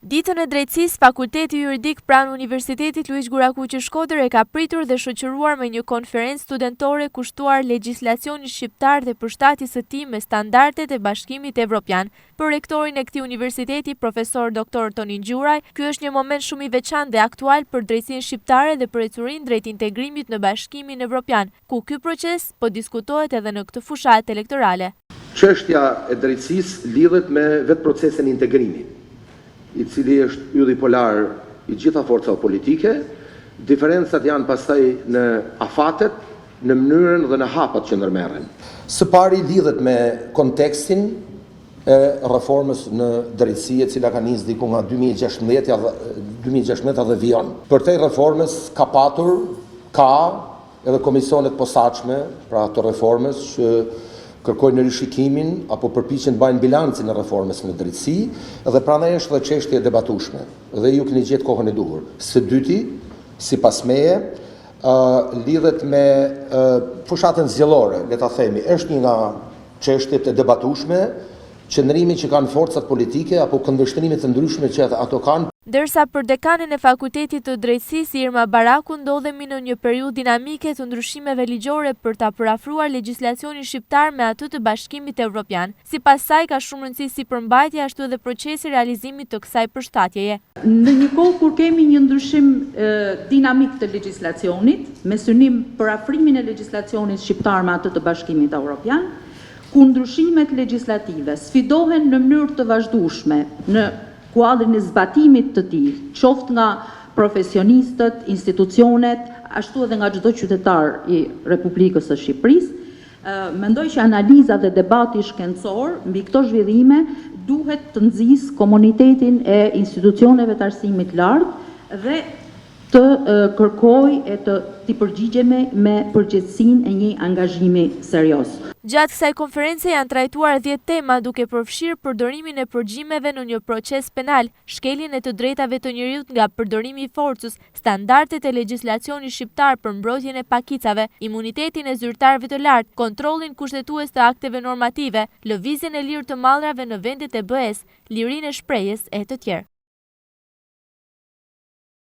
Ditën e drejtësisë, Fakulteti Juridik pranë Universitetit Luiz Gurakuqi Shkodër e ka pritur dhe shoqëruar me një konferencë studentore kushtuar legjislacionit shqiptar dhe përshtatjes së tij me standardet e Bashkimit Evropian. Për rektorin e këtij universiteti, profesor Dr. Tonin Gjuraj, ky është një moment shumë i veçantë dhe aktual për drejtsinë shqiptare dhe për ecurinë drejt integrimit në Bashkimin Evropian, ku ky proces po diskutohet edhe në këtë fushatë elektorale. Çështja e drejtësisë lidhet me vetë procesin e integrimit, i cili është ylli polar i gjitha forcave politike. Diferencat janë pastaj në afatet, në mënyrën dhe në hapat që ndërmerren. Së pari lidhet me kontekstin e reformës në drejtësi, e cila ka nisur diku nga 2016 dhe vijon. Për te reformës ka edhe komisionet posaçme, pra të reformës që kërkojnë në rishikimin apo përpiqen të bajnë bilancin e reformës në drejtësi, dhe prandaj është dhe çështje e debatueshme dhe ju keni gjetë kohën e duhur. Së dyti, sipas meje, lidhet me fushatën zgjedhore, le ta themi, është një nga çështjet e debatueshme, qëndrimi që kanë forcat politike apo këndvështrimet të ndryshme që ato kanë. Ndërsa për dekanin e Fakultetit të Drejtësisë Irma Baraku ndodhemi në një periudhë dinamike të ndryshimeve ligjore për ta përafruar legjislacionin shqiptar me atë të Bashkimit Evropian. Sipas saj ka shumë rëndësi si përmbajtja ashtu edhe procesi realizimit të kësaj përshtatjeje. Në një kohë kur kemi një ndryshim dinamik të legjislacionit, me synim përafrimin e legjislacionit shqiptar me atë të Bashkimit Evropian, ku ndryshimet legjislative sfidohen në mënyrë të vazhdueshme në kuadrin e zbatimit të tij, qoftë nga profesionistët, institucionet, ashtu edhe nga çdo qytetar i Republikës së Shqipërisë, mendoj që analiza dhe debati shkencor mbi këto zhvillime duhet të nxjisë komunitetin e institucioneve të arsimit lartë dhe të kërkoj e të përgjigjemi me përgjegjësinë e një angazhimi serioz. Gjatë kësaj konference janë trajtuar 10 tema duke përfshirë përdorimin e përgjimeve në një proces penal, shkeljen e të drejtave të njerëzit nga përdorimi i forcës, standardet e legjislacionit shqiptar për mbrojtjen e pakicave, imunitetin e zyrtarëve të lartë, kontrollin kushtetues të akteve normative, lëvizjen e lirë të mallrave në vendet e BE-s, lirinë e shprehjes e të tjerë.